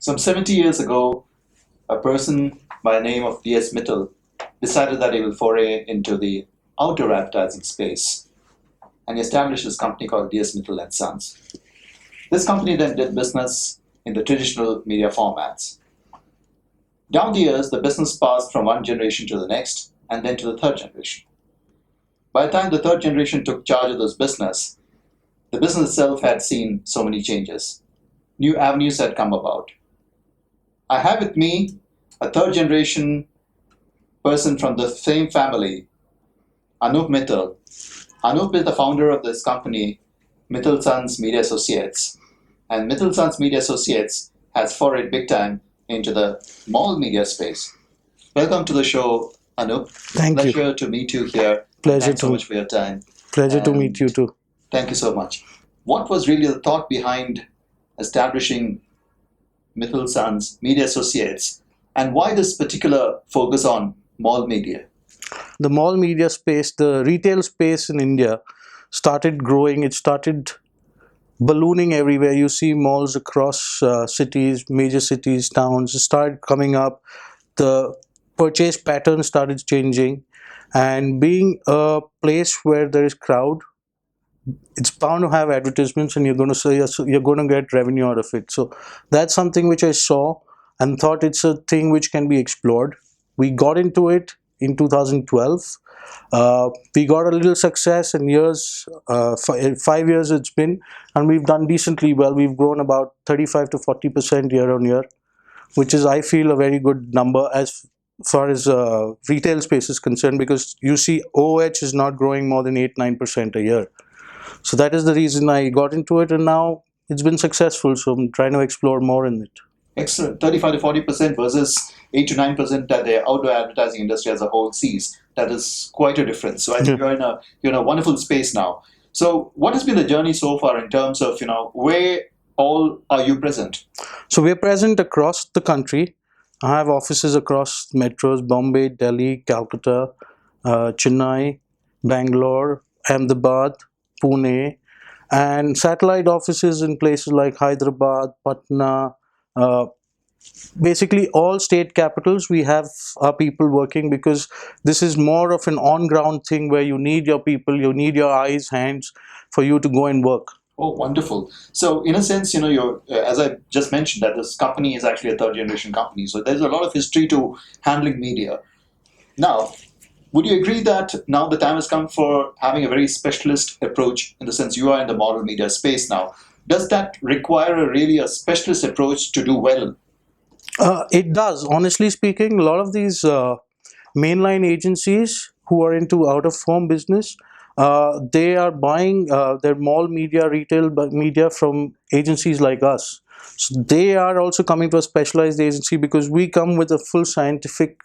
Some 70 years ago, a person by the name of D.S. Mittle decided that he will foray into the outdoor advertising space and he established this company called D.S. Mittle and Sons. This company then did business in the traditional media formats. Down the years, the business passed from one generation to the next and then to the third generation. By the time the third generation took charge of this business, the business itself had seen so many changes. New avenues had come about. I have with me a third generation person from the same family, Anup Mittle. Anup is the founder of this company, Mittle Sons Media Associates. And Mittle Sons Media Associates has forayed big time into the mall media space. Welcome to the show, Anup. Thank you. Pleasure to meet you here. Pleasure Thanks so to much for your time. pleasure to meet you And too. thank you so much. What was really the thought behind establishing Mittle Sons Media Associates, and why this particular focus on mall media? The mall media space, the retail space in India started growing. It started ballooning everywhere. You see malls across cities, major cities, towns started coming up. The purchase pattern started changing, and being a place where there is crowd, it's bound to have advertisements, and you're going to say you're going to get revenue out of it. So that's something which I saw and thought it's a thing which can be explored. We got into it in 2012. We got a little success in years, 5 years it's been, and we've done decently well. We've grown about 35 to 40% year on year, which is, I feel, a very good number as far as retail space is concerned, because you see OH is not growing more than 8-9% a year. So that is the reason I got into it, and now it's been successful. So I'm trying to explore more in it. Excellent. 35 to 40% versus 8 to 9% that the outdoor advertising industry as a whole sees. That is quite a difference. So I think you're in a wonderful space now. So what has been the journey so far in terms of, where all are you present? So we're present across the country. I have offices across metros: Bombay, Delhi, Calcutta, Chennai, Bangalore, Ahmedabad, Pune, and satellite offices in places like Hyderabad, Patna, uh, basically all state capitals. We have our people working, because this is more of an on-ground thing where you need your people, you need your eyes, hands for you to go and work. Oh, wonderful. So in a sense, you're, as I just mentioned, that this company is actually a third generation company. So there's a lot of history to handling media. Now, would you agree that now the time has come for having a very specialist approach, in the sense you are in the model media space now? Does that require a specialist approach to do well? It does. Honestly speaking, a lot of these mainline agencies who are into out-of-home business, they are buying their mall media, retail media from agencies like us. So they are also coming to a specialized agency, because we come with a full scientific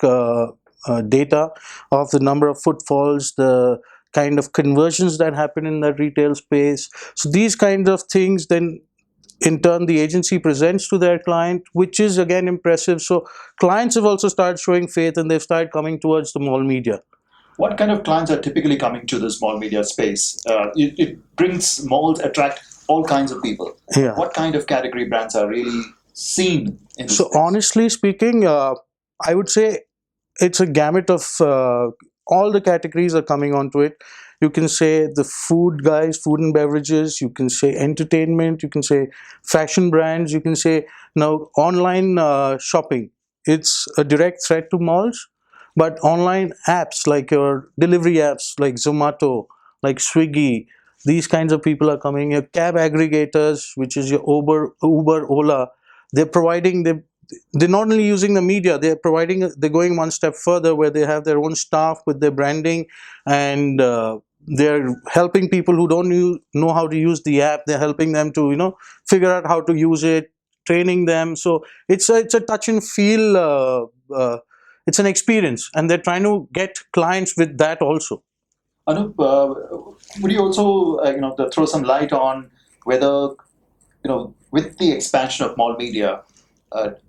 data of the number of footfalls, the kind of conversions that happen in that retail space. So these kinds of things then in turn the agency presents to their client, which is again impressive. So clients have also started showing faith, and they've started coming towards the mall media. What kind of clients are typically coming to the small media space? It brings malls attract all kinds of people. Yeah. What kind of category brands are really seen in this So space? honestly speaking, I would say it's a gamut of all the categories are coming onto it. You can say the food guys, food and beverages. You can say entertainment. You can say fashion brands. You can say now online shopping. It's a direct threat to malls, but online apps like your delivery apps like Zomato, like Swiggy, these kinds of people are coming. Your cab aggregators, which is your Uber, Ola, they're providing they're not only using the media, they're going one step further, where they have their own staff with their branding, and they're helping people who don't know how to use the app. They're helping them to figure out how to use it, training them. So it's a touch and feel, it's an experience, and they're trying to get clients with that also. Anup, would you also throw some light on whether with the expansion of mall media,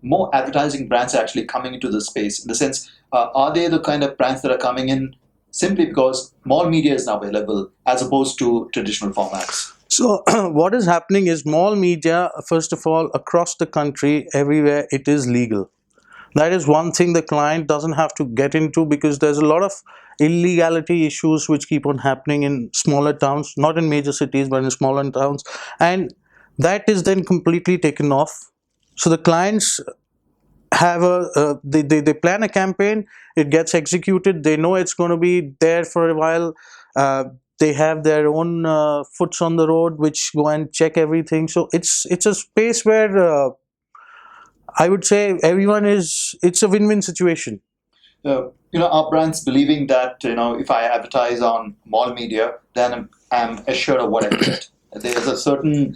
more advertising brands are actually coming into the space? In the sense, are they the kind of brands that are coming in simply because mall media is now available as opposed to traditional formats? So what is happening is mall media, first of all, across the country, everywhere it is legal. That is one thing the client doesn't have to get into, because there's a lot of illegality issues which keep on happening in smaller towns, not in major cities, but in smaller towns. And that is then completely taken off. So the clients have they plan a campaign, it gets executed, they know it's going to be there for a while. uh, they have their own foots on the road which go and check everything. So it's a space where I would say everyone is, it's a win-win situation. Our brands believing that if I advertise on mall media, then I'm assured of what I get. There's a certain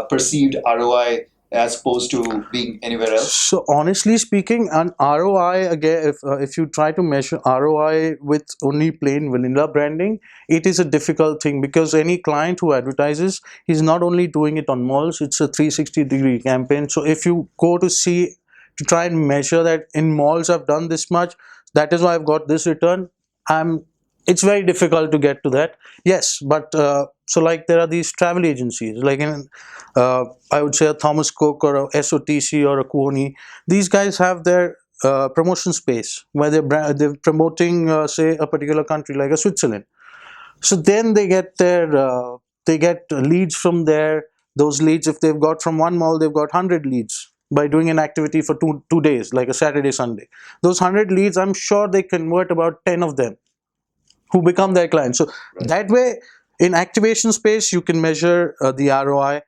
perceived ROI as opposed to being anywhere else. So honestly speaking, an ROI, again, if you try to measure ROI with only plain vanilla branding, it is a difficult thing, because any client who advertises, he's not only doing it on malls, it's a 360-degree campaign. So if you go to see, to try and measure that in malls I've done this much, that is why I've got this return, I'm it's very difficult to get to that. Yes, but so like there are these travel agencies, like in I would say a Thomas Cook or a SOTC or a Kuoni. These guys have their promotion space where they're promoting, say, a particular country like a Switzerland. So then they get leads from there. Those leads, if they've got from one mall, they've got 100 leads by doing an activity for two days, like a Saturday, Sunday. Those 100 leads, I'm sure they convert about 10 of them who become their clients. So Right. that way, in activation space, you can measure the ROI,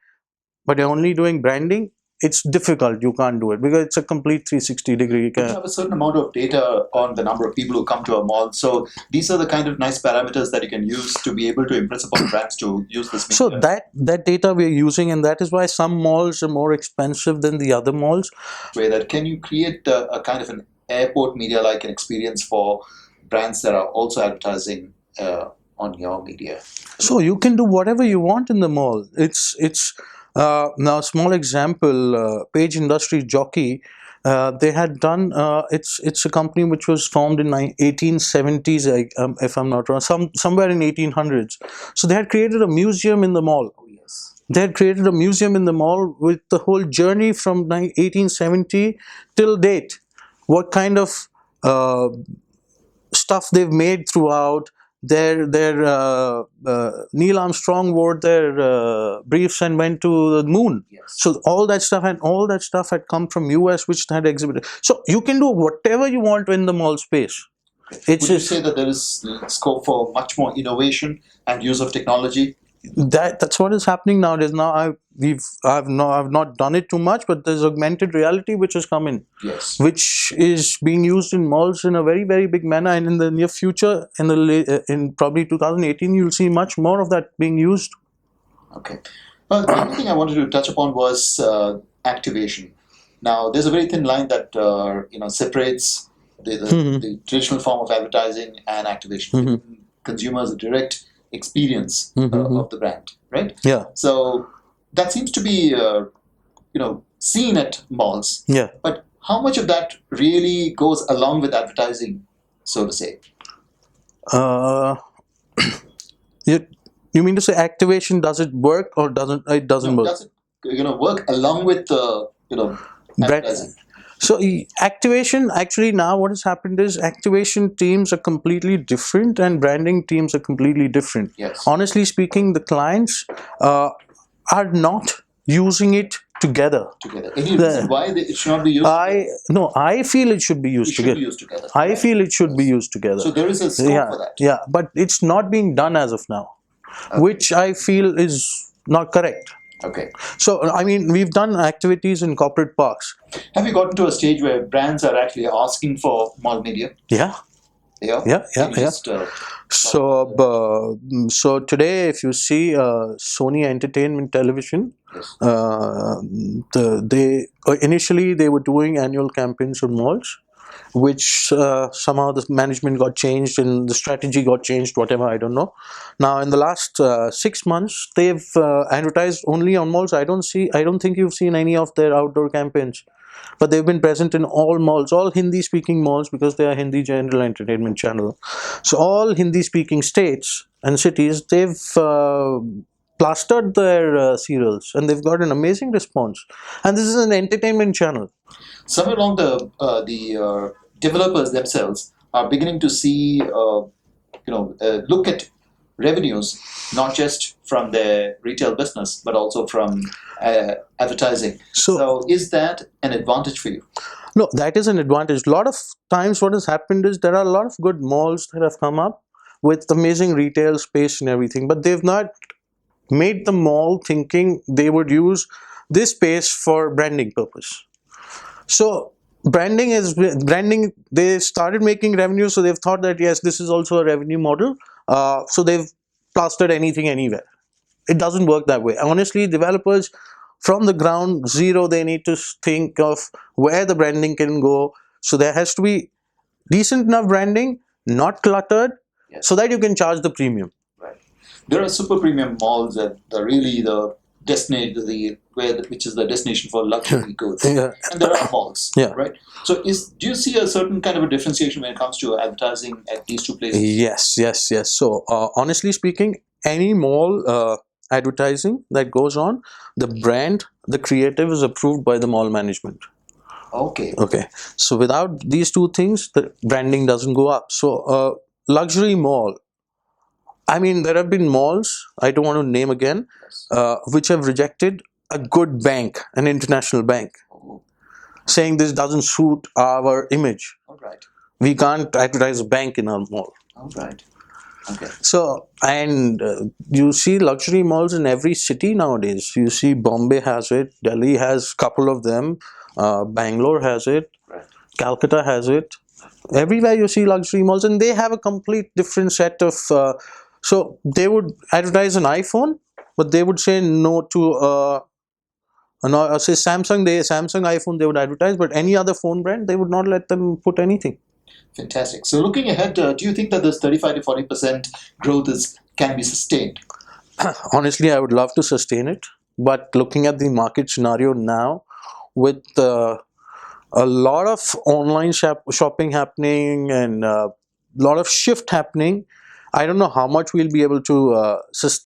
but you're only doing branding, it's difficult. You can't do it because it's a complete 360-degree. But you have a certain amount of data on the number of people who come to a mall. So these are the kind of nice parameters that you can use to be able to impress upon brands to use this media. So that data we're using, and that is why some malls are more expensive than the other malls. Way that can you create a kind of an airport media like an experience for brands that are also advertising on your media? So you can do whatever you want in the mall. It's now, small example, Page Industries Jockey. They had done, it's a company which was formed in 1870s, if I'm not wrong, somewhere in 1800s. So they had created a museum in the mall. Oh, yes. They had created a museum in the mall with the whole journey from 1870 till date. What kind of stuff they've made throughout. Neil Armstrong wore their briefs and went to the moon. Yes. So all that stuff had come from US, which had exhibited. So you can do whatever you want in the mall space. Would you say that there is scope for much more innovation and use of technology? That's what is happening nowadays. Now I've not done it too much, but there's augmented reality which has come in. Yes. Which is being used in malls in a very, very big manner, and in the near future, in probably 2018, you'll see much more of that being used. Okay. Well, the other thing I wanted to touch upon was activation. Now, there's a very thin line that separates the traditional form of advertising and activation. Mhm. Consumers a direct experience of the brand, right? Yeah. So that seems to be seen at malls. Yeah. But how much of that really goes along with advertising, so to say? You mean to say activation, does it work or doesn't it doesn't work? Does it work along with advertising? So activation, actually, now what has happened is activation teams are completely different and branding teams are completely different. Yes. Honestly speaking, the clients are not using it together. Any reason why it should not be used? I feel it should be used together. Be used together. I feel it should be used together. So there is a scope for that. Yeah, but it's not being done as of now, which I feel is not correct. Okay. So, I mean, we've done activities in corporate parks. Have you gotten to a stage where brands are actually asking for mall media? Yeah. Yeah. So today, if you see Sony Entertainment Television, Yes. they initially they were doing annual campaigns on malls, which somehow the management got changed and the strategy got changed, whatever, I don't know. Now in the last 6 months, they've advertised only on malls. I don't think you've seen any of their outdoor campaigns, but they've been present in all malls, all Hindi speaking malls, because they are Hindi general entertainment channel. So all Hindi speaking states and cities, they've plastered their serials, and they've got an amazing response. And this is an entertainment channel. Somewhere along the developers themselves are beginning to see, look at revenues not just from their retail business but also from advertising. So, is that an advantage for you? No, that is an advantage. A lot of times, what has happened is there are a lot of good malls that have come up with amazing retail space and everything, but they've not made the mall thinking they would use this space for branding purpose. So branding. They started making revenue, so they've thought that yes, this is also a revenue model. So they've plastered anything anywhere. It doesn't work that way. Honestly, developers from the ground zero, they need to think of where the branding can go. So there has to be decent enough branding, not cluttered, Yes. so that you can charge the premium. Right. There are super premium malls that are really the destination, which is the destination for luxury goods. Yeah. And there are malls. Yeah. Right. So, do you see a certain kind of a differentiation when it comes to advertising at these two places? Yes. So honestly speaking, any mall advertising that goes on, the brand, the creative is approved by the mall management. Okay. So without these two things, the branding doesn't go up. So luxury mall, I mean, there have been malls, I don't want to name again, which have rejected a good bank, an international bank, saying this doesn't suit our image. All right. We can't advertise a bank in our mall. All right. Okay. So, and you see luxury malls in every city nowadays. You see Bombay has it, Delhi has a couple of them, Bangalore has it, Right. Calcutta has it. Everywhere you see luxury malls, and they have a complete different set of. So they would advertise an iPhone, but they would say no to say Samsung. Samsung iPhone they would advertise, but any other phone brand they would not let them put anything. Fantastic. So, looking ahead, do you think that this 35 to 40% growth can be sustained? Honestly, I would love to sustain it, but looking at the market scenario now, with a lot of online shopping happening and a lot of shift happening, I don't know how much we'll be able to